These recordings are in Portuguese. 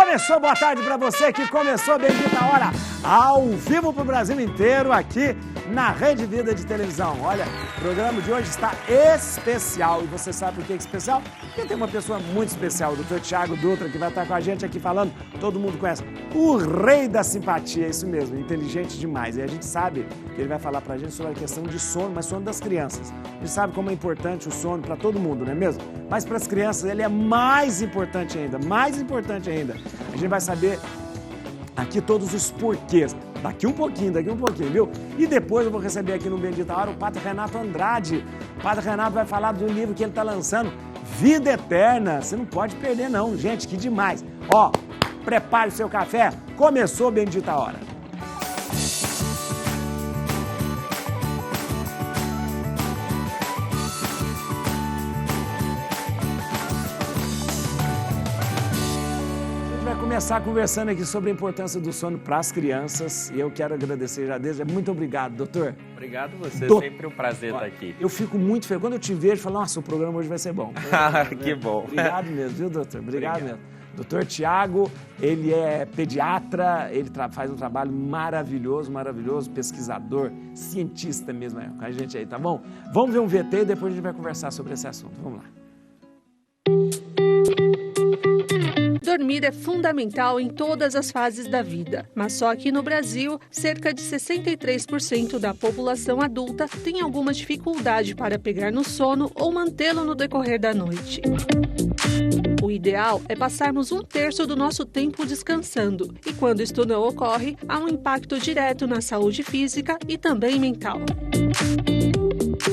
Começou, boa tarde para você que começou Bendita Hora, ao vivo para o Brasil inteiro, aqui na Rede Vida de televisão. Olha, o programa de hoje está especial. E você sabe por que é especial? Porque tem uma pessoa muito especial, o Dr. Thiago Dutra, que vai estar com a gente aqui falando, todo mundo conhece, o rei da simpatia, é isso mesmo, inteligente demais. E a gente sabe que ele vai falar pra gente sobre a questão de sono, mas sono das crianças. A gente sabe como é importante o sono para todo mundo, não é mesmo? Mas para as crianças ele é mais importante ainda, mais importante ainda. A gente vai saber aqui todos os porquês. Daqui um pouquinho, viu? E depois eu vou receber aqui no Bendita Hora o Padre Renato Andrade. O Padre Renato vai falar do livro que ele está lançando, Vida Eterna. Você não pode perder não, gente, que demais. Ó, prepare o seu café, começou Bendita Hora. Começar conversando aqui sobre a importância do sono para as crianças e eu quero agradecer já desde. Muito obrigado, doutor. Obrigado você, sempre um prazer estar aqui. Eu fico muito feliz. Quando eu te vejo, eu falo, nossa, o programa hoje vai ser bom. Que bom. Obrigado mesmo, viu, doutor? Obrigado mesmo. Doutor Thiago, ele é pediatra, ele faz um trabalho maravilhoso, pesquisador, cientista mesmo com a gente aí, tá bom? Vamos ver um VT e depois a gente vai conversar sobre esse assunto. Vamos lá. Dormir é fundamental em todas as fases da vida, mas só aqui no Brasil, cerca de 63% da população adulta tem alguma dificuldade para pegar no sono ou mantê-lo no decorrer da noite. O ideal é passarmos 1/3 do nosso tempo descansando, e quando isto não ocorre, há um impacto direto na saúde física e também mental.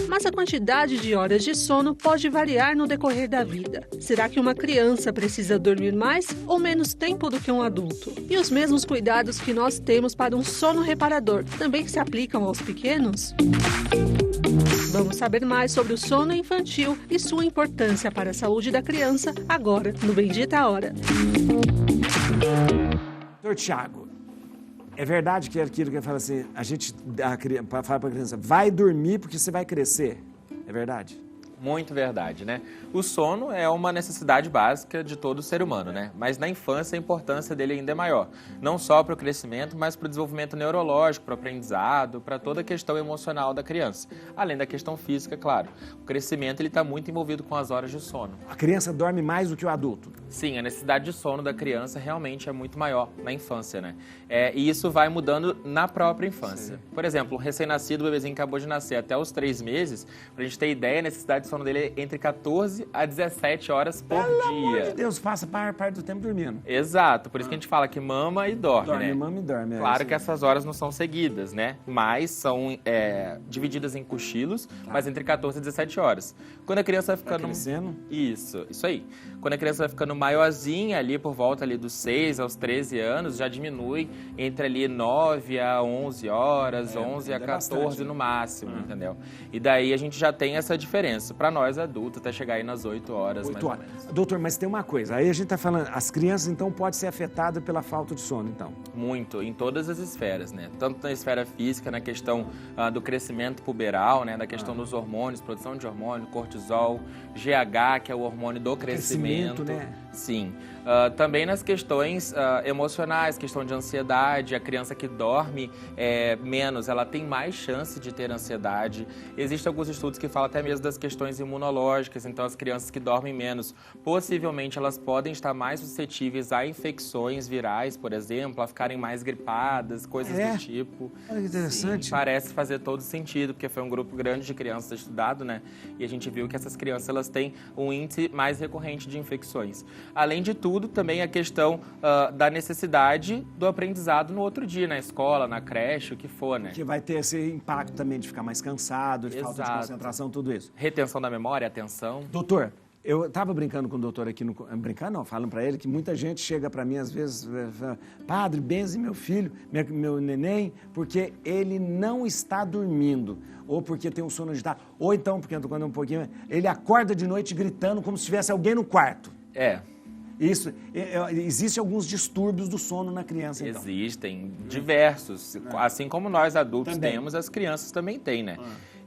Mas a quantidade de horas de sono pode variar no decorrer da vida. Será que uma criança precisa dormir mais ou menos tempo do que um adulto? E os mesmos cuidados que nós temos para um sono reparador também se aplicam aos pequenos? Vamos saber mais sobre o sono infantil e sua importância para a saúde da criança agora no Bendita Hora. Doutor Thiago, é verdade que é aquilo que ele fala assim, fala para a criança, vai dormir porque você vai crescer. É verdade? Muito verdade, né? O sono é uma necessidade básica de todo ser humano, né? Mas na infância a importância dele ainda é maior. Não só para o crescimento, mas para o desenvolvimento neurológico, para o aprendizado, para toda a questão emocional da criança. Além da questão física, claro. O crescimento ele está muito envolvido com as horas de sono. A criança dorme mais do que o adulto? Sim, a necessidade de sono da criança realmente é muito maior na infância, né? E isso vai mudando na própria infância. Sim. Por exemplo, um recém-nascido, o bebezinho que acabou de nascer até os 3 meses, para a gente ter ideia, a necessidade de sono dele é entre 14 a 17 horas por dia. Pelo amor de Deus, passa a maior parte do tempo dormindo. Exato, por isso que a gente fala que mama e dorme, né? Mama e dorme. Claro que essas horas não são seguidas, né? Mas são divididas em cochilos, mas entre 14 e 17 horas. Quando a criança vai ficando... crescendo? Isso aí. Quando a criança vai ficando maiorzinha, ali por volta ali dos 6 aos 13 anos, já diminui entre ali 9 a 11 horas, 11 a 14 bastante, no máximo, entendeu? E daí a gente já tem essa diferença. Para nós adultos, até chegar aí nas 8 horas, mais ou menos. Doutor, mas tem uma coisa, aí a gente está falando, as crianças então podem ser afetadas pela falta de sono, então? Muito, em todas as esferas, né? Tanto na esfera física, na questão do crescimento puberal, né? Da questão dos hormônios, produção de hormônio, cortisol, GH, que é o hormônio do crescimento, né? Sim. Também nas questões emocionais, questão de ansiedade, a criança que dorme menos, ela tem mais chance de ter ansiedade. Existem alguns estudos que falam até mesmo das questões imunológicas, então as crianças que dormem menos, possivelmente elas podem estar mais suscetíveis a infecções virais, por exemplo, a ficarem mais gripadas, coisas do tipo. Olha que interessante. Sim, parece fazer todo sentido, porque foi um grupo grande de crianças estudado, né? E a gente viu que essas crianças elas têm um índice mais recorrente de infecções. Além de tudo, também a questão da necessidade do aprendizado no outro dia, na escola, na creche, o que for, né? Que vai ter esse impacto também de ficar mais cansado, de falta de concentração, tudo isso. Retenção da memória, atenção. Doutor, eu estava brincando com o doutor aqui, brincando não, falando para ele que muita gente chega para mim às vezes, fala, padre, benze meu filho, meu neném, porque ele não está dormindo, ou porque tem um sono agitado, ou então, porque quando um pouquinho, ele acorda de noite gritando como se tivesse alguém no quarto. Isso, existem alguns distúrbios do sono na criança, então. Existem diversos, assim como nós adultos temos, as crianças também têm, né?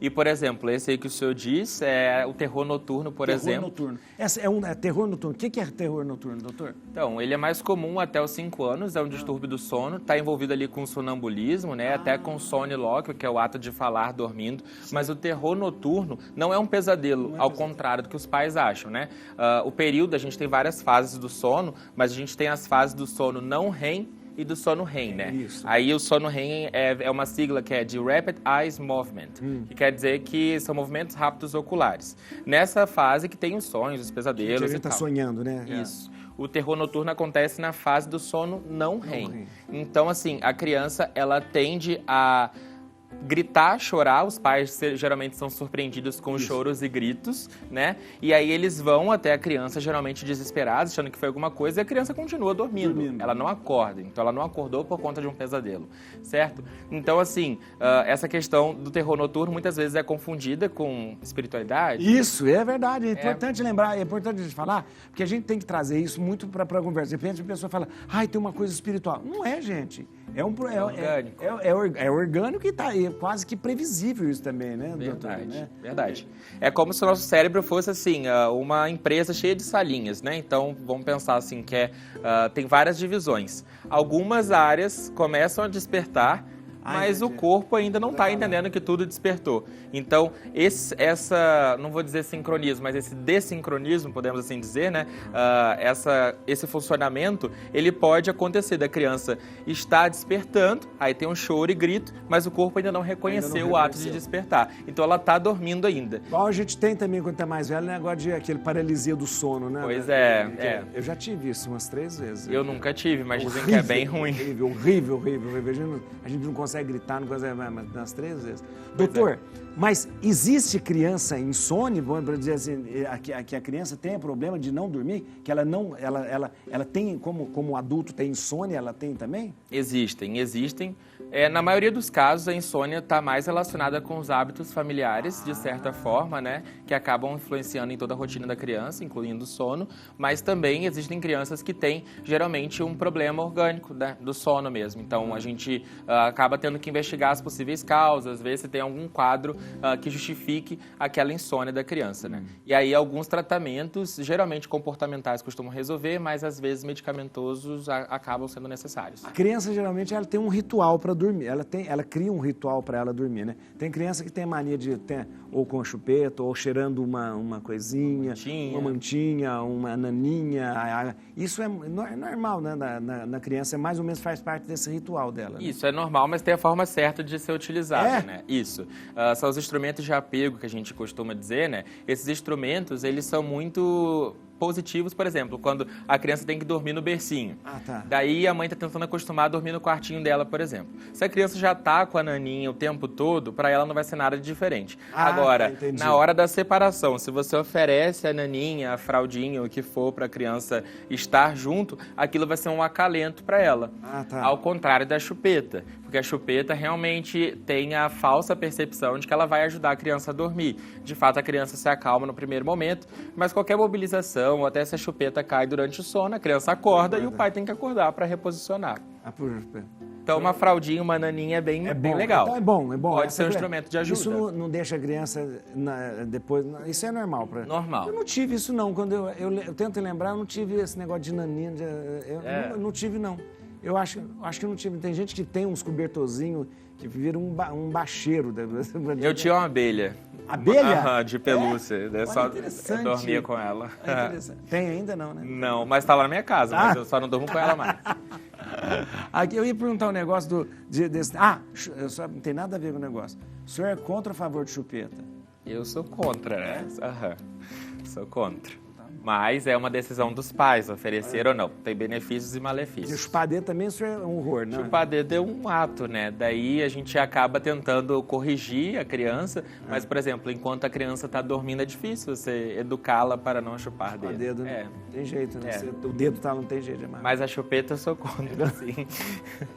E, por exemplo, esse aí que o senhor diz é o terror noturno, por exemplo. Noturno. Essa é terror noturno. O que é terror noturno, doutor? Então, ele é mais comum até os 5 anos, é um distúrbio do sono, está envolvido ali com sonambulismo, né? Até com sonilóquio, que é o ato de falar dormindo. Sim. Mas o terror noturno não é um pesadelo, ao contrário do que os pais acham, né? O período, a gente tem várias fases do sono, mas a gente tem as fases do sono não REM e do sono REM, né? Isso. Aí o sono REM é uma sigla que é de Rapid Eye Movement, que quer dizer que são movimentos rápidos oculares. Nessa fase que tem os sonhos, os pesadelos a gente tá sonhando, né? Isso. O terror noturno acontece na fase do sono não REM. Então, assim, a criança, ela tende a gritar, chorar, os pais geralmente são surpreendidos com choros e gritos, né? E aí eles vão até a criança, geralmente desesperados, achando que foi alguma coisa, e a criança continua dormindo. Ela não acorda, então ela não acordou por conta de um pesadelo, certo? Então, assim, essa questão do terror noturno muitas vezes é confundida com espiritualidade. Isso, é verdade, é importante lembrar, é importante a gente falar, porque a gente tem que trazer isso muito para a conversa. De repente a pessoa fala, ai, tem uma coisa espiritual. Não é, gente. É orgânico. É orgânico e tá aí, quase que previsível isso também, né, doutor? Né? Verdade. É como se o nosso cérebro fosse, assim, uma empresa cheia de salinhas, né? Então, vamos pensar assim, que tem várias divisões. Algumas áreas começam a despertar, mas o corpo ainda não está entendendo que tudo despertou. Então, não vou dizer sincronismo, mas esse desincronismo, podemos assim dizer, né? Esse funcionamento, ele pode acontecer da criança estar despertando, aí tem um choro e grito, mas o corpo ainda não reconheceu o ato de despertar. Então, ela está dormindo ainda. Igual a gente tem também, quando está mais velho, o negócio de aquele paralisia do sono, né? Pois é. Eu já tive isso umas 3 vezes. Eu nunca tive, mas dizem que é bem ruim. Horrível. A gente não consegue gritar, não consegue, mas nas 3 vezes. Doutor, mas existe criança insone, vamos dizer assim, que a criança tem problema de não dormir, que ela tem, como adulto tem insônia, ela tem também? Existem. Na maioria dos casos, a insônia está mais relacionada com os hábitos familiares, de certa forma, né? Que acabam influenciando em toda a rotina da criança, incluindo o sono. Mas também existem crianças que têm, geralmente, um problema orgânico, né? Do sono mesmo. Então, a gente acaba tendo que investigar as possíveis causas, ver se tem algum quadro que justifique aquela insônia da criança, né? E aí, alguns tratamentos, geralmente comportamentais, costumam resolver, mas às vezes medicamentosos acabam sendo necessários. A criança, geralmente, ela tem um ritual para dormir. Ela cria um ritual para ela dormir, né? Tem criança que tem mania de ou com chupeta, ou cheirando uma coisinha, uma mantinha, uma naninha. Isso é normal, né? Na criança, mais ou menos faz parte desse ritual dela. Né? Isso é normal, mas tem a forma certa de ser utilizada, né? Isso. São os instrumentos de apego que a gente costuma dizer, né? Esses instrumentos, eles são muito positivos, por exemplo, quando a criança tem que dormir no bercinho. Daí a mãe está tentando acostumar a dormir no quartinho dela, por exemplo. Se a criança já está com a naninha o tempo todo, para ela não vai ser nada de diferente. Agora, na hora da separação, se você oferece a naninha, a fraldinha, o que for para a criança estar junto, aquilo vai ser um acalento para ela. Ao contrário da chupeta, porque a chupeta realmente tem a falsa percepção de que ela vai ajudar a criança a dormir. De fato, a criança se acalma no primeiro momento, mas qualquer mobilização, ou até se a chupeta cai durante o sono, a criança acorda e o pai tem que acordar para reposicionar. Então, uma fraldinha, uma naninha é bem legal. Então é bom. Pode ser um instrumento de ajuda. Isso não deixa a criança depois... Isso é normal. Normal. Eu não tive isso, não. Quando eu tento lembrar, eu não tive esse negócio de naninha. Eu não tive, não. Eu acho que não tive. Tem gente que tem uns cobertorzinhos que vira um bacheiro. Eu tinha uma abelha. Abelha? De pelúcia. Eu dormia com ela. Tem ainda não, né? Não, mas tá lá na minha casa, mas eu só não durmo com ela mais. Aqui eu ia perguntar um negócio desse... só não tem nada a ver com o negócio. O senhor é contra ou a favor de chupeta? Eu sou contra, né? Sou contra. Mas é uma decisão dos pais, oferecer ou não. Tem benefícios e malefícios. E chupar dedo também isso é um horror, né? Chupar dedo é um ato, né? Daí a gente acaba tentando corrigir a criança, mas, por exemplo, enquanto a criança está dormindo, é difícil você educá-la para não chupar dedo. Dedo, né? Tem jeito, né? O dedo não tem jeito. Mas a chupeta eu sou contra, sim.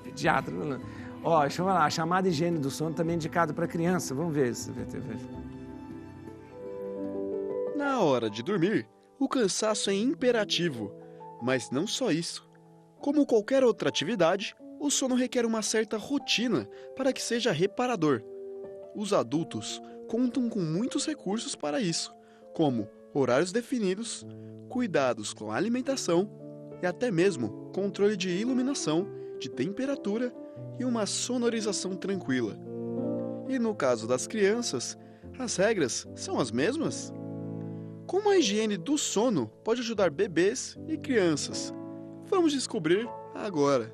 Pediatra, né? Ó, chama lá, a chamada higiene do sono também é indicada para criança. Vamos ver se Na hora de dormir, o cansaço é imperativo, mas não só isso. Como qualquer outra atividade, o sono requer uma certa rotina para que seja reparador. Os adultos contam com muitos recursos para isso, como horários definidos, cuidados com a alimentação e até mesmo controle de iluminação, de temperatura e uma sonorização tranquila. E no caso das crianças, as regras são as mesmas? Como a higiene do sono pode ajudar bebês e crianças? Vamos descobrir agora.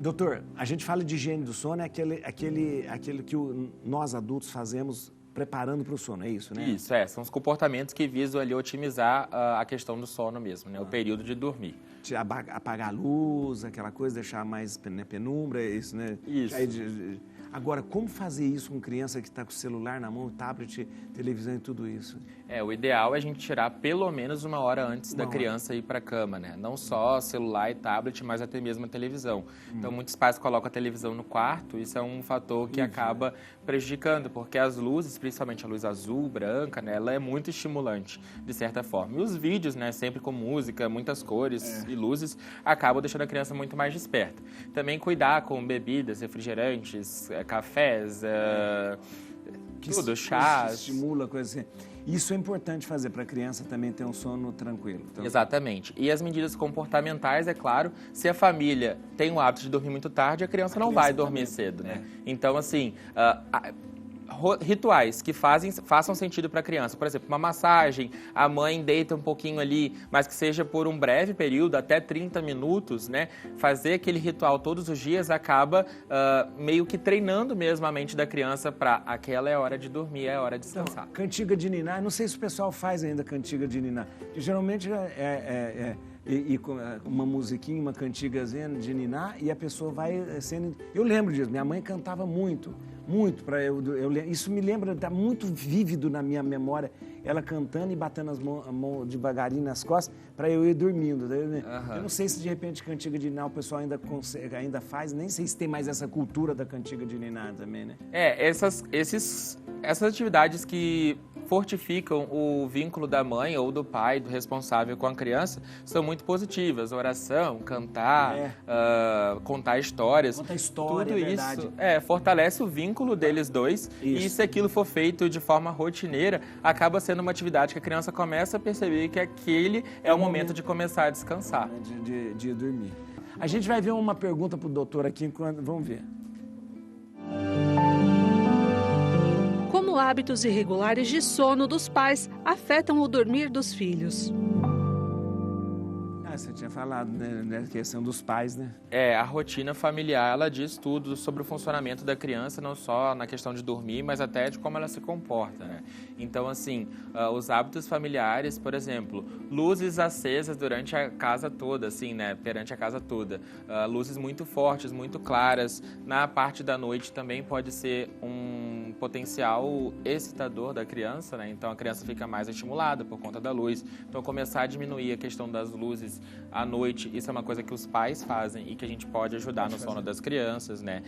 Doutor, a gente fala de higiene do sono, é aquele que nós adultos fazemos preparando para o sono, é isso, né? Isso, são os comportamentos que visam ali otimizar a questão do sono mesmo, né? O período de dormir. Apagar a luz, aquela coisa, deixar mais penumbra, é isso, né? Isso. Agora, como fazer isso com criança que está com o celular na mão, tablet, televisão e tudo isso? O ideal é a gente tirar pelo menos 1 hora antes da criança ir para a cama, né? Não só celular e tablet, mas até mesmo a televisão. Então, muitos pais colocam a televisão no quarto, isso é um fator que acaba prejudicando, porque as luzes, principalmente a luz azul, branca, né? Ela é muito estimulante, de certa forma. E os vídeos, né? Sempre com música, muitas cores e luzes, acabam deixando a criança muito mais desperta. Também cuidar com bebidas, refrigerantes, cafés, tudo, chás. Estimula, coisa assim. Isso é importante fazer para a criança também ter um sono tranquilo. Então... Exatamente. E as medidas comportamentais, é claro, se a família tem o hábito de dormir muito tarde, a criança não vai dormir cedo, né? Então, assim... rituais que façam sentido para a criança. Por exemplo, uma massagem, a mãe deita um pouquinho ali, mas que seja por um breve período, até 30 minutos, né? Fazer aquele ritual todos os dias acaba meio que treinando mesmo a mente da criança para aquela é a hora de dormir, é a hora de descansar. Então, cantiga de ninar, não sei se o pessoal faz ainda cantiga de ninar. Geralmente com uma musiquinha, uma cantigazinha de ninar e a pessoa vai sendo... Eu lembro disso, minha mãe cantava muito para isso me lembra, está muito vívido na minha memória, ela cantando e batendo as mãos devagarinho nas costas para eu ir dormindo. Eu não sei se de repente cantiga de ninar o pessoal ainda faz, nem sei se tem mais essa cultura da cantiga de ninar também, né? Essas atividades que fortificam o vínculo da mãe ou do pai, do responsável com a criança, são muito positivas. Oração, cantar, contar histórias. Contar história, tudo isso fortalece o vínculo deles dois. E se aquilo for feito de forma rotineira, acaba sendo uma atividade que a criança começa a perceber que aquele é o momento de começar a descansar. De dormir. A gente vai ver uma pergunta para o doutor aqui, vamos ver. Como hábitos irregulares de sono dos pais afetam o dormir dos filhos? Você tinha falado, né, da questão dos pais, né? A rotina familiar, ela diz tudo sobre o funcionamento da criança, não só na questão de dormir, mas até de como ela se comporta, né? Então, assim, os hábitos familiares, por exemplo, luzes acesas durante a casa toda, assim, né? Perante a casa toda. Luzes muito fortes, muito claras. Na parte da noite também pode ser um potencial excitador da criança, né? Então, a criança fica mais estimulada por conta da luz. Então, começar a diminuir a questão das luzes à noite, isso é uma coisa que os pais fazem e que a gente pode ajudar no sono das crianças, né?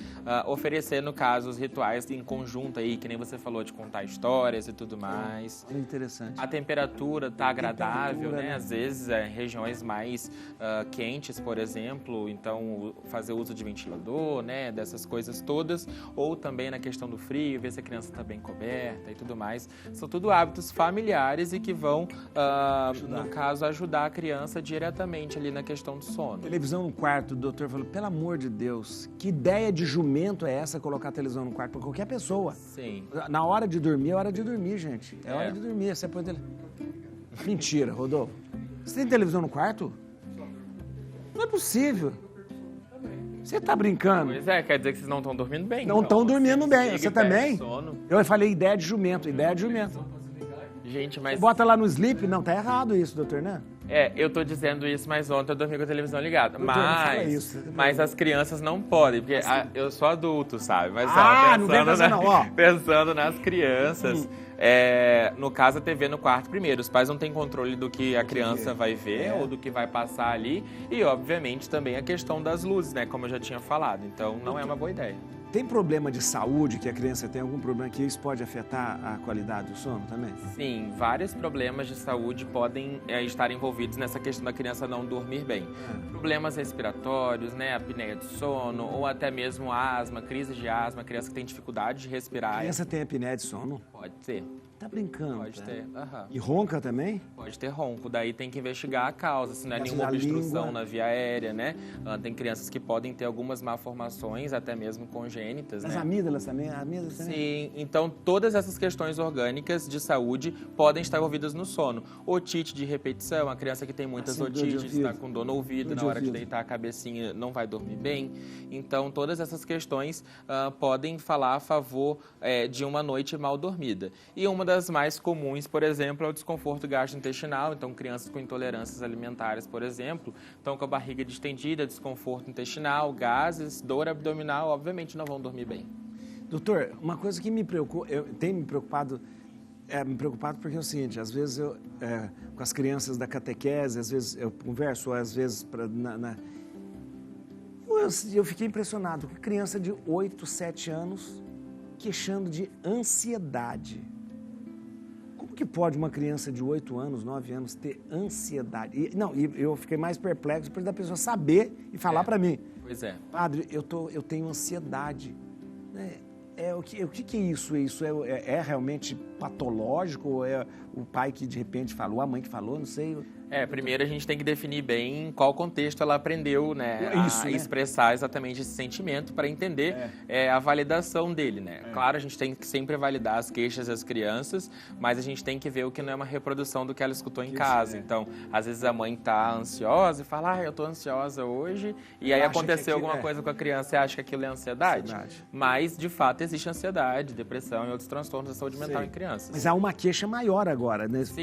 Oferecer, no caso, os rituais em conjunto aí, que nem você falou, de contar histórias e tudo mais. É interessante. A temperatura tá agradável, né? Às vezes, regiões mais quentes, por exemplo, então fazer uso de ventilador, né? Dessas coisas todas. Ou também na questão do frio, ver se a criança está bem coberta e tudo mais. São tudo hábitos familiares e que vão, no caso, ajudar a criança diretamente ali na questão do sono. Televisão no quarto, o doutor falou, pelo amor de Deus, que ideia de jumento é essa, colocar a televisão no quarto para qualquer pessoa? Sim. Na hora de dormir, é hora de dormir, gente. É hora de dormir. Você pode... Mentira, Rodolfo. Você tem televisão no quarto? Não é possível. Você tá brincando? Pois quer dizer que vocês não estão dormindo bem? Não estão dormindo bem. Você também? Eu falei ideia de jumento, Gente, mas... Você bota lá no sleep? Não, tá errado isso, doutor, né? Eu tô dizendo isso, mas ontem eu dormi com a televisão ligada. Doutor, não fala isso. Mas as crianças não podem, porque eu sou adulto, sabe? Mas não vem pensando não, ó. Pensando nas crianças. No caso, a TV no quarto primeiro. Os pais não têm controle do que a criança vai ver ou do que vai passar ali. E, obviamente, também a questão das luzes, né? Como eu já tinha falado. Então, não é uma boa ideia. Tem problema de saúde que a criança tem algum problema que isso pode afetar a qualidade do sono também? Sim, vários problemas de saúde podem estar envolvidos nessa questão da criança não dormir bem. Problemas respiratórios, né, apneia de sono, ou até mesmo asma, crise de asma, criança que tem dificuldade de respirar. A criança tem apneia de sono? Pode ter. Tá brincando? Pode ter. Aham. E ronca também? Pode ter ronco, daí tem que investigar a causa, se não é Mas nenhuma na obstrução língua- na via aérea, né? Tem crianças que podem ter algumas malformações, até mesmo congênitas, As né? amígdalas também? Amígdalas também? Sim, então todas essas questões orgânicas de saúde podem estar envolvidas no sono. Otite de repetição, a criança que tem muitas Sim, dor de otites, ouvido. está com dor no ouvido, Dor de na hora de ouvido. deitar a cabecinha não vai dormir bem. Então todas essas questões podem falar a favor de uma noite mal dormida. E uma das mais comuns, por exemplo, é o desconforto gastrointestinal. Então crianças com intolerâncias alimentares, por exemplo, estão com a barriga distendida, desconforto intestinal, gases, dor abdominal, obviamente não vão dormir bem. Doutor, uma coisa que me preocupa, tem me preocupado porque é o seguinte, às vezes eu, com as crianças da catequese, às vezes eu converso, às vezes eu fiquei impressionado com criança de 8, 7 anos queixando de ansiedade. Como que pode uma criança de 8 anos, 9 anos ter ansiedade? E eu fiquei mais perplexo por da pessoa saber e falar para mim. Pois é. Padre, eu tenho ansiedade. O que é isso? Isso é realmente patológico? Ou é o pai que de repente falou, a mãe que falou, não sei? Primeiro a gente tem que definir bem em qual contexto ela aprendeu, né, a expressar exatamente esse sentimento para entender a validação dele, né? Claro, a gente tem que sempre validar as queixas das crianças, mas a gente tem que ver o que não é uma reprodução do que ela escutou em casa. Então, às vezes a mãe tá ansiosa e fala, eu tô ansiosa hoje, e aí aconteceu alguma coisa com a criança e acha que aquilo é ansiedade. Mas, de fato, existe ansiedade, depressão e outros transtornos da saúde mental em crianças. Mas há uma queixa maior agora, nesse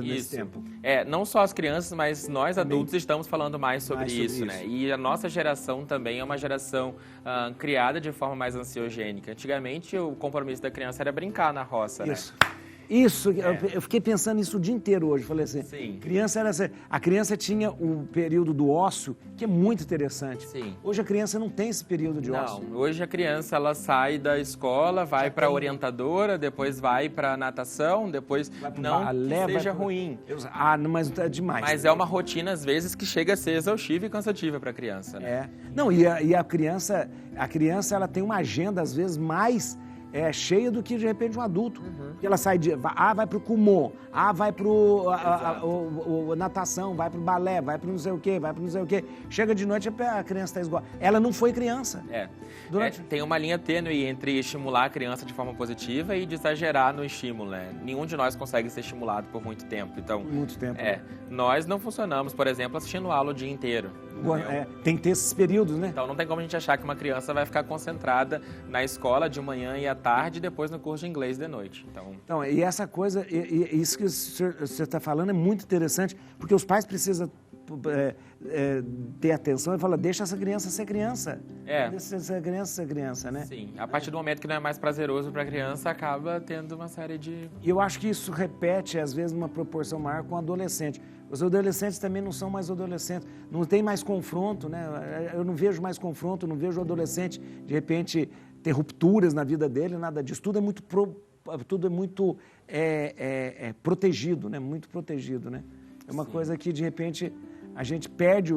isso. tempo. Não só as crianças, mas nós adultos estamos falando mais sobre isso, né? E a nossa geração também é uma geração criada de forma mais ansiogênica. Antigamente, o compromisso da criança era brincar na roça, né? Isso, eu fiquei pensando nisso o dia inteiro hoje. Falei assim, Sim. A criança tinha o período do ócio, que é muito interessante. Sim. Hoje a criança não tem esse período de ócio. Não, hoje a criança ela sai da escola, vai para orientadora, depois vai para natação, depois não balé, que seja ruim. Mas é demais. Mas é uma rotina, às vezes, que chega a ser exaustiva e cansativa para a criança, né? Não, e a criança ela tem uma agenda, às vezes, mais cheia do que, de repente, um adulto. Porque ela sai vai pro Kumon, vai pro natação, vai pro balé, vai pro não sei o quê, vai pro não sei o quê. Chega de noite, a criança está esgotada. Ela não foi criança. Tem uma linha tênue entre estimular a criança de forma positiva e de exagerar no estímulo, né? Nenhum de nós consegue ser estimulado por muito tempo. Então, nós não funcionamos, por exemplo, assistindo aula o dia inteiro. Tem que ter esses períodos, né? Então não tem como a gente achar que uma criança vai ficar concentrada na escola de manhã e à tarde e depois no curso de inglês de noite. Então e essa coisa, isso que você está falando é muito interessante, porque os pais precisam ter atenção e falar, deixa essa criança ser criança. Deixa essa criança ser criança, né? Sim, a partir do momento que não é mais prazeroso para a criança, acaba tendo uma série de... E eu acho que isso repete, às vezes, numa proporção maior com o adolescente. Os adolescentes também não são mais adolescentes, não tem mais confronto, né? Eu não vejo mais confronto, não vejo o adolescente, de repente, ter rupturas na vida dele, nada disso. Tudo é muito protegido, né? Muito protegido, né? É uma coisa que, de repente, a gente perde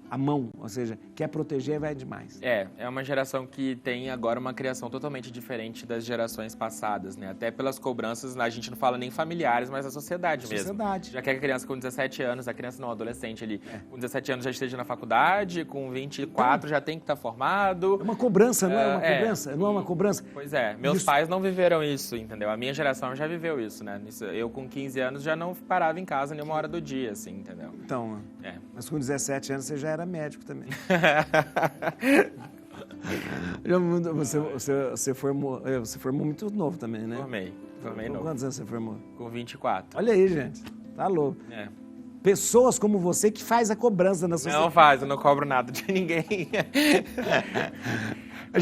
a mão, ou seja, quer proteger vai demais. É uma geração que tem agora uma criação totalmente diferente das gerações passadas, né? Até pelas cobranças, a gente não fala nem familiares, mas a sociedade mesmo. Já quer que a criança com 17 anos, a criança não, adolescente ali, com 17 anos já esteja na faculdade, com 24 já tem que estar formado. É uma cobrança, não é uma cobrança? Não é uma cobrança? Pois é, meus pais não viveram isso, entendeu? A minha geração já viveu isso, né? Eu com 15 anos já não parava em casa nenhuma hora do dia, assim, entendeu? Então, mas com 17 anos você já era médico também. Você formou muito novo também, né? Formei novo. Quantos anos você formou? Com 24. Olha aí, gente. Tá louco. Pessoas como você que faz a cobrança na sociedade. Não faz, eu não cobro nada de ninguém. A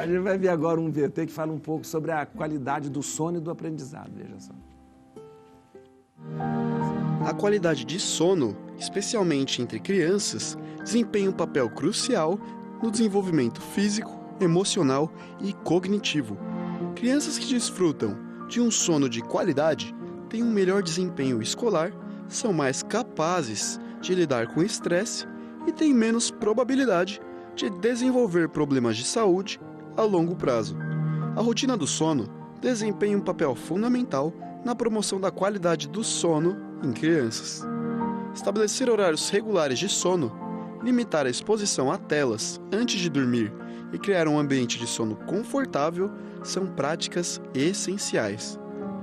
gente vai ver agora um VT que fala um pouco sobre a qualidade do sono e do aprendizado. Veja só. A qualidade de sono, especialmente entre crianças, desempenha um papel crucial no desenvolvimento físico, emocional e cognitivo. Crianças que desfrutam de um sono de qualidade têm um melhor desempenho escolar, são mais capazes de lidar com estresse e têm menos probabilidade de desenvolver problemas de saúde a longo prazo. A rotina do sono desempenha um papel fundamental na promoção da qualidade do sono em crianças. Estabelecer horários regulares de sono, limitar a exposição a telas antes de dormir e criar um ambiente de sono confortável são práticas essenciais.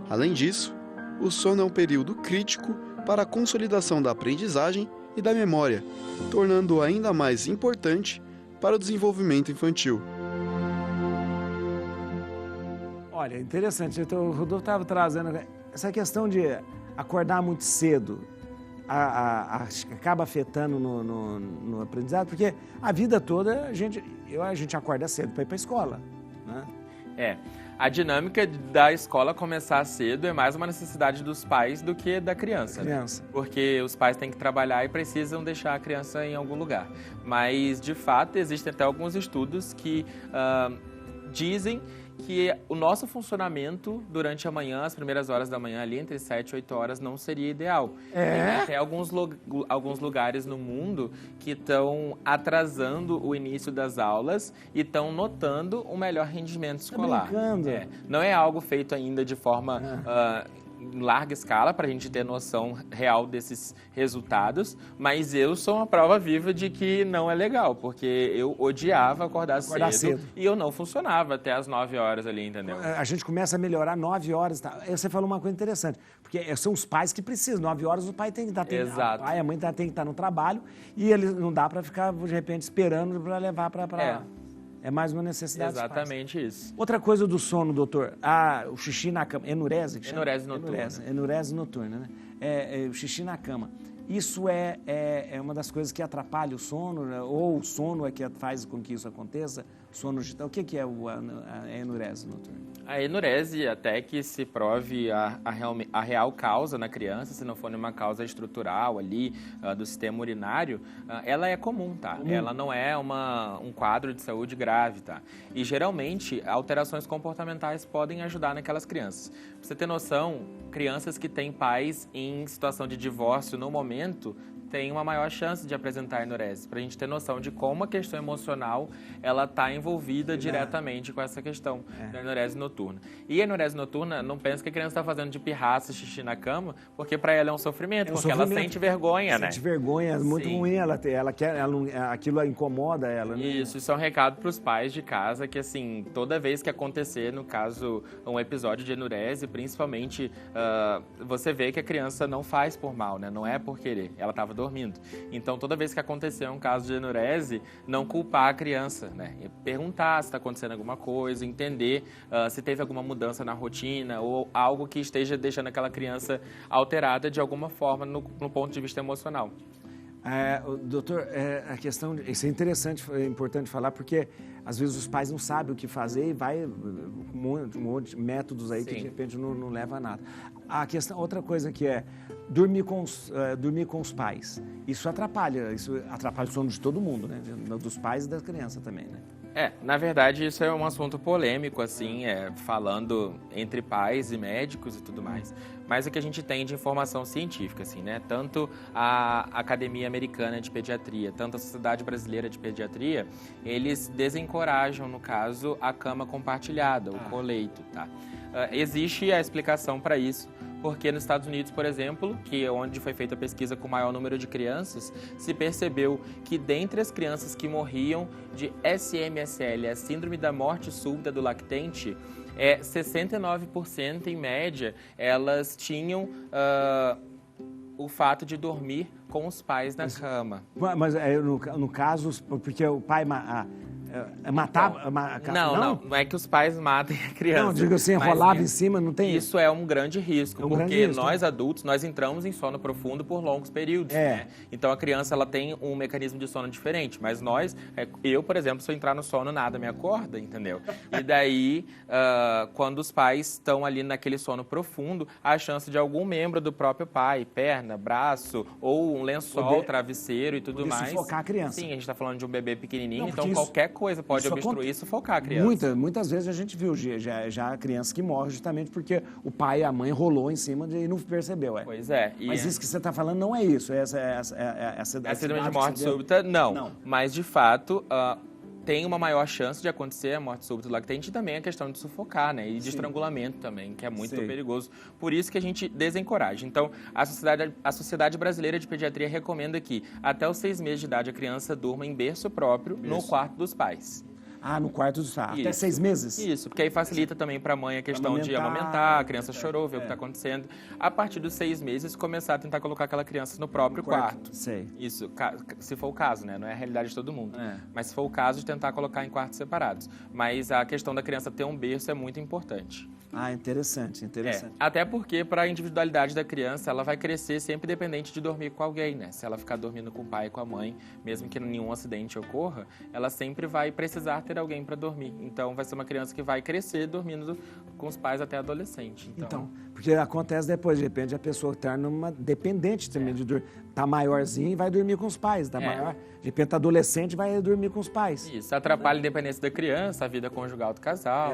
Além disso, o sono é um período crítico para a consolidação da aprendizagem e da memória, tornando-o ainda mais importante para o desenvolvimento infantil. Olha, interessante. Então, o Rodolfo estava trazendo essa questão de acordar muito cedo. Acaba afetando no aprendizado, porque a vida toda a gente acorda cedo para ir para a escola, né? A dinâmica da escola começar cedo é mais uma necessidade dos pais do que da criança. Né? Porque os pais têm que trabalhar e precisam deixar a criança em algum lugar. Mas, de fato, existem até alguns estudos que dizem que o nosso funcionamento durante a manhã, as primeiras horas da manhã, ali entre 7 e 8 horas, não seria ideal. Tem até alguns lugares no mundo que estão atrasando o início das aulas e estão notando um melhor rendimento escolar. Não é algo feito ainda de forma em larga escala para a gente ter noção real desses resultados, mas eu sou uma prova viva de que não é legal, porque eu odiava acordar cedo e eu não funcionava até as 9 horas ali, entendeu? A gente começa a melhorar 9 horas. Tá? Você falou uma coisa interessante, porque são os pais que precisam. 9 horas o pai tem que estar... Exato. A mãe tem que estar no trabalho e ele não dá para ficar, de repente, esperando para levar para... É mais uma necessidade. Exatamente isso. Outra coisa do sono, doutor, o xixi na cama, enurese? Enurese noturna. Enurese noturna, né? O xixi na cama. Isso é uma das coisas que atrapalha o sono, né? Ou o sono é que faz com que isso aconteça? Sono agital. O que é a enurese noturna? A enurese, até que se prove a real causa na criança, se não for nenhuma causa estrutural ali do sistema urinário, ela é comum, tá? Ela não é um quadro de saúde grave, tá? E geralmente alterações comportamentais podem ajudar naquelas crianças. Pra você ter noção, crianças que têm pais em situação de divórcio no momento tem uma maior chance de apresentar enurese, para a gente ter noção de como a questão emocional ela está envolvida diretamente com essa questão da enurese noturna. E a enurese noturna, não pensa que a criança está fazendo de pirraça, xixi na cama, porque para ela é um sofrimento, porque ela sente vergonha, né? Sente vergonha, é muito ruim, aquilo incomoda ela, né? Isso é um recado para os pais de casa, que assim, toda vez que acontecer, no caso, um episódio de enurese, principalmente, você vê que a criança não faz por mal, né? Não é por querer, ela estava dormindo. Então, toda vez que acontecer um caso de enurese, não culpar a criança, né? E perguntar se está acontecendo alguma coisa, entender se teve alguma mudança na rotina ou algo que esteja deixando aquela criança alterada de alguma forma no ponto de vista emocional. Doutor, a questão, isso é interessante, é importante falar, porque às vezes os pais não sabem o que fazer e vai um monte de métodos aí que de repente não leva a nada. A questão, outra coisa que é dormir com os pais. Isso atrapalha o sono de todo mundo, né? Dos pais e das crianças também, né? Na verdade, isso é um assunto polêmico, assim, falando entre pais e médicos e tudo mais. Mas o que a gente tem de informação científica, assim, né? Tanto a Academia Americana de Pediatria, tanto a Sociedade Brasileira de Pediatria, eles desencorajam, no caso, a cama compartilhada, o coleito, tá? Existe a explicação para isso, porque nos Estados Unidos, por exemplo, que é onde foi feita a pesquisa com o maior número de crianças, se percebeu que dentre as crianças que morriam de SMSL, a síndrome da morte súbita do lactente, 69% em média, elas tinham o fato de dormir com os pais na cama. Mas no caso, porque o pai... matar? Não é que os pais matem a criança. Não, digo assim, rolava em cima, não tem isso. Isso é um grande risco, um porque grande risco, nós adultos, nós entramos em sono profundo por longos períodos, né? Então a criança, ela tem um mecanismo de sono diferente, mas eu, por exemplo, se eu entrar no sono, nada me acorda, entendeu? E daí, quando os pais estão ali naquele sono profundo, a chance de algum membro do próprio pai, perna, braço, ou um lençol, travesseiro e tudo mais... sufocar a criança. Sim, a gente está falando de um bebê pequenininho, então qualquer coisa pode obstruir e sufocar a criança. Muitas vezes a gente viu já a criança que morre justamente porque o pai e a mãe rolou em cima e não percebeu. Pois é. Mas isso que você está falando não é isso. Essa síndrome de morte súbita, não. Mas, de fato... tem uma maior chance de acontecer a morte súbita do lactente e também a questão de sufocar, né? E de estrangulamento também, que é muito perigoso. Por isso que a gente desencoraja. Então, a Sociedade Brasileira de Pediatria recomenda que até os 6 meses de idade a criança durma em berço próprio no quarto dos pais. No quarto dos pais. Até 6 meses? Isso, porque aí facilita também para a mãe a questão de amamentar, a criança chorou, ver o que está acontecendo. A partir dos 6 meses, começar a tentar colocar aquela criança no próprio quarto. Isso, se for o caso, né? Não é a realidade de todo mundo. Mas se for o caso, de tentar colocar em quartos separados. Mas a questão da criança ter um berço é muito importante. Interessante. Até porque, para a individualidade da criança, ela vai crescer sempre dependente de dormir com alguém, né? Se ela ficar dormindo com o pai e com a mãe, mesmo que nenhum acidente ocorra, ela sempre vai precisar ter alguém para dormir. Então, vai ser uma criança que vai crescer dormindo com os pais até adolescente. Então, porque acontece depois, de repente, a pessoa torna uma dependente também de dormir. Tá maiorzinho e vai dormir com os pais. Maior, de repente, adolescente vai dormir com os pais. Isso, atrapalha a independência da criança, a vida conjugal do casal.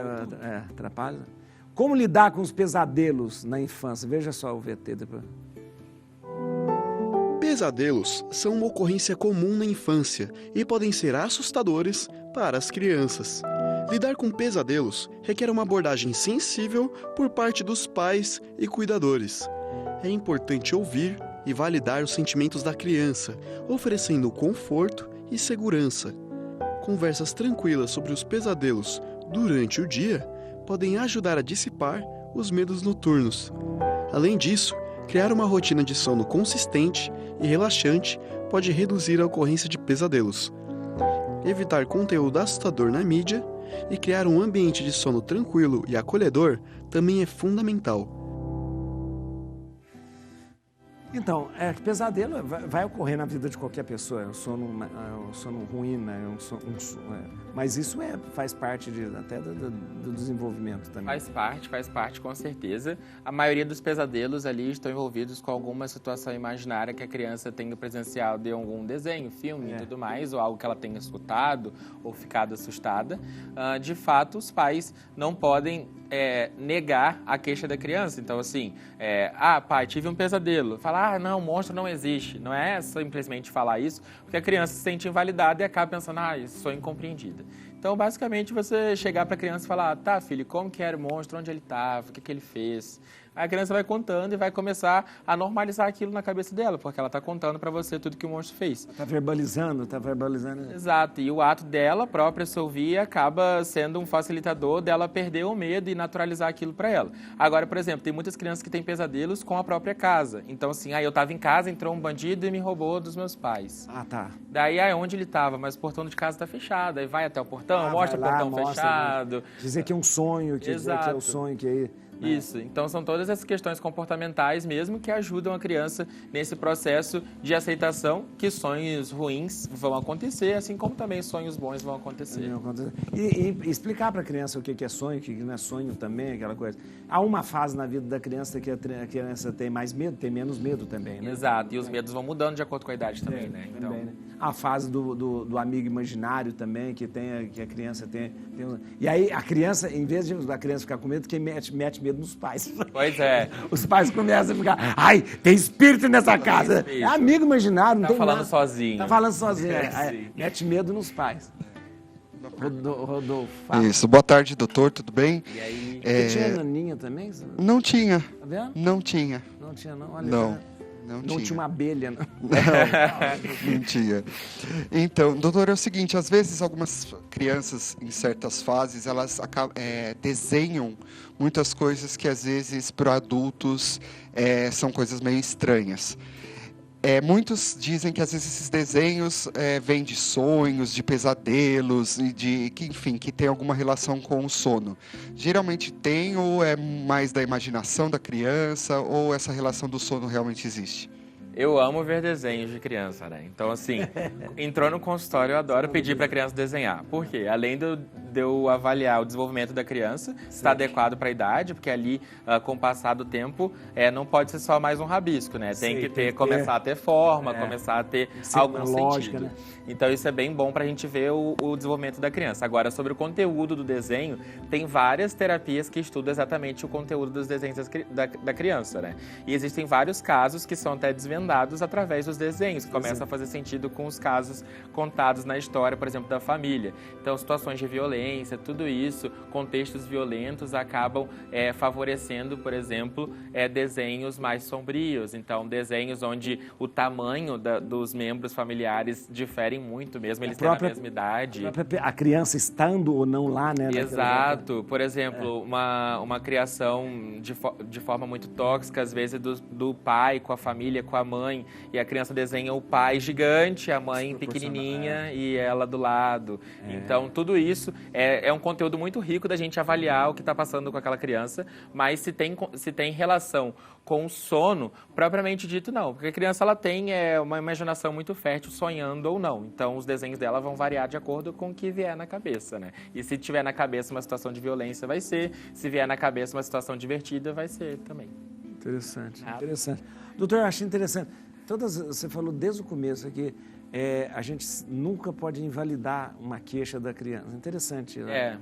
Atrapalha. Como lidar com os pesadelos na infância? Veja só o VT depois. Pesadelos são uma ocorrência comum na infância e podem ser assustadores para as crianças. Lidar com pesadelos requer uma abordagem sensível por parte dos pais e cuidadores. É importante ouvir e validar os sentimentos da criança, oferecendo conforto e segurança. Conversas tranquilas sobre os pesadelos durante o dia podem ajudar a dissipar os medos noturnos. Além disso, criar uma rotina de sono consistente e relaxante pode reduzir a ocorrência de pesadelos. Evitar conteúdo assustador na mídia e criar um ambiente de sono tranquilo e acolhedor também é fundamental. Então, pesadelo vai ocorrer na vida de qualquer pessoa, é um sono ruim, né? Mas isso faz parte até do desenvolvimento também. Faz parte, com certeza. A maioria dos pesadelos ali estão envolvidos com alguma situação imaginária que a criança tenha presenciado de algum desenho, filme e tudo mais, ou algo que ela tenha escutado ou ficado assustada. De fato, os pais não podem negar a queixa da criança. Então, assim, pai, tive um pesadelo. Falar, não, o monstro não existe. Não é simplesmente falar isso, porque a criança se sente invalidada e acaba pensando, sou incompreendida. Então, basicamente, você chegar para a criança e falar, tá, filho, como que era o monstro, onde ele estava, o que ele fez? Aí a criança vai contando e vai começar a normalizar aquilo na cabeça dela, porque ela está contando para você tudo que o monstro fez. Está verbalizando. Exato, e o ato dela própria se ouvir acaba sendo um facilitador dela perder o medo e naturalizar aquilo para ela. Agora, por exemplo, tem muitas crianças que têm pesadelos com a própria casa. Então, assim, eu estava em casa, entrou um bandido e me roubou dos meus pais. Tá. Daí, onde ele estava? Mas o portão de casa está fechado. Aí vai até o portão, mostra o portão fechado. Dizer que é um sonho, dizer que é um sonho, que é... Isso, então são todas essas questões comportamentais mesmo que ajudam a criança nesse processo de aceitação que sonhos ruins vão acontecer, assim como também sonhos bons vão acontecer. E explicar para a criança o que é sonho, o que não é sonho também, aquela coisa. Há uma fase na vida da criança que a criança tem mais medo, tem menos medo também, né? Exato, e os medos vão mudando de acordo com a idade também, né? Então... Também, né? A fase do amigo imaginário também, que a criança tem. E aí a criança, em vez de a criança ficar com medo, quem mete medo nos pais. Pois é. Os pais começam a ficar, tem espírito nessa casa. É amigo imaginário, não tem nada. Tá falando sozinho. Mete medo nos pais. Rodolfo. Isso, boa tarde, doutor, tudo bem? E aí? Tinha naninha também? Não tinha. Tá vendo? Não tinha. Não tinha, não? Olha, Não tinha uma abelha, não. Não tinha. Então, doutor, é o seguinte, às vezes algumas crianças, em certas fases, elas desenham muitas coisas que às vezes para adultos são coisas meio estranhas. Muitos dizem que às vezes esses desenhos vêm de sonhos, de pesadelos e que tem alguma relação com o sono. Geralmente tem, ou é mais da imaginação da criança, ou essa relação do sono realmente existe? Eu amo ver desenhos de criança, né? Então, assim, entrou no consultório, eu adoro pedir para a criança desenhar. Por quê? Além de eu avaliar o desenvolvimento da criança, se está adequado para a idade, porque ali, com o passar do tempo, não pode ser só mais um rabisco, né? Tem que começar a ter forma, começar a ter algum sentido. Né? Então, isso é bem bom para a gente ver o desenvolvimento da criança. Agora, sobre o conteúdo do desenho, tem várias terapias que estudam exatamente o conteúdo dos desenhos da criança, né? E existem vários casos que são até desvendados através dos desenhos, que começam a fazer sentido com os casos contados na história, por exemplo, da família. Então, situações de violência, tudo isso, contextos violentos acabam favorecendo, por exemplo, desenhos mais sombrios. Então, desenhos onde o tamanho dos membros familiares diferem muito mesmo, eles têm a mesma idade. A criança estando ou não lá, né? Exato. Por exemplo, uma criação de forma muito tóxica, às vezes, do pai com a família, com a mãe, e a criança desenha o pai gigante, a mãe pequenininha e ela do lado. Então, tudo isso é um conteúdo muito rico da gente avaliar o que está passando com aquela criança, mas se tem relação com o sono, propriamente dito, não. Porque a criança ela tem uma imaginação muito fértil, sonhando ou não. Então, os desenhos dela vão variar de acordo com o que vier na cabeça, né? E se tiver na cabeça uma situação de violência, vai ser. Se vier na cabeça uma situação divertida, vai ser também. Interessante, interessante. Doutor, eu achei interessante. Você falou desde o começo aqui, a gente nunca pode invalidar uma queixa da criança. Interessante. Né?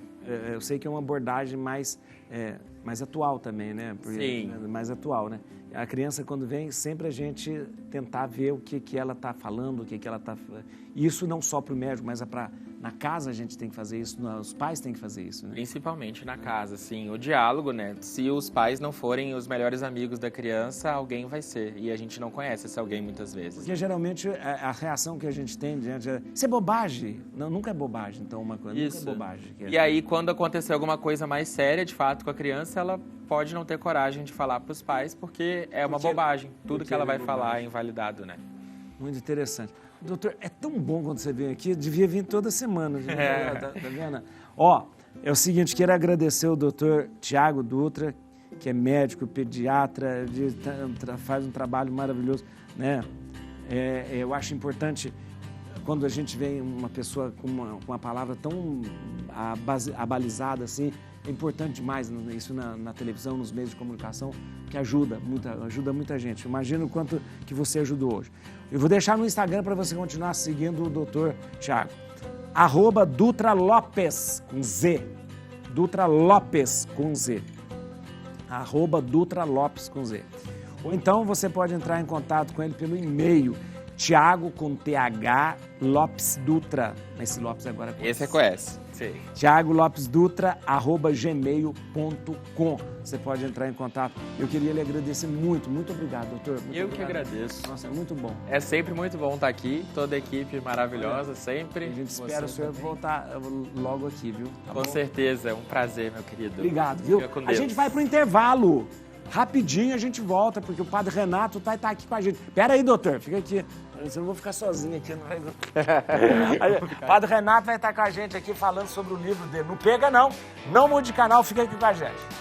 Eu sei que é uma abordagem mais atual também, né? Sim. Mais atual, né? A criança, quando vem, sempre a gente tentar ver o que ela está falando, o que ela está... Isso não só para o médico, mas na casa a gente tem que fazer isso, os pais têm que fazer isso, né? Principalmente na casa, sim. O diálogo, né? Se os pais não forem os melhores amigos da criança, alguém vai ser. E a gente não conhece esse alguém muitas vezes. Porque geralmente a reação que a gente tem diante isso é bobagem. Não, nunca é bobagem, então uma coisa isso. Nunca é bobagem. E aí, quando acontecer alguma coisa mais séria, de fato, com a criança, ela pode não ter coragem de falar para os pais, porque é uma bobagem. Tudo que ela vai falar é invalidado, né? Muito interessante. Doutor, é tão bom quando você vem aqui, eu devia vir toda semana. Tá vendo? Ó, é o seguinte, quero agradecer o doutor Tiago Dutra, que é médico, pediatra, faz um trabalho maravilhoso, né? Eu acho importante, quando a gente vê uma pessoa com uma palavra tão abalizada assim, é importante demais isso na televisão, nos meios de comunicação, que ajuda muita gente. Imagina o quanto que você ajudou hoje. Eu vou deixar no Instagram para você continuar seguindo o Dr. Tiago. @DutraLopes, com Z. DutraLopes, com Z. @DutraLopes, com Z. Ou então você pode entrar em contato com ele pelo e-mail, Tiago, com TH, Lopes Dutra. Esse Lopes agora é com esse é com S. Sim. Tiago Lopes Dutra, @gmail.com. Você pode entrar em contato. Eu queria lhe agradecer muito. Muito obrigado, doutor. Eu que agradeço. Nossa, é muito bom. É sempre muito bom estar aqui. Toda a equipe maravilhosa, sempre. A gente espera o senhor voltar logo aqui, viu? Tá com bom? certeza. É um prazer, meu querido. Obrigado, viu? Fica com A Deus. gente vai pro intervalo. Rapidinho a gente volta, porque o padre Renato tá aqui com a gente. Pera aí, doutor. Fica aqui. Eu não vou ficar sozinho aqui. Não vai... O padre Renato vai estar com a gente aqui falando sobre o livro dele. Não pega, não. Não mude de canal. Fica aqui com a gente.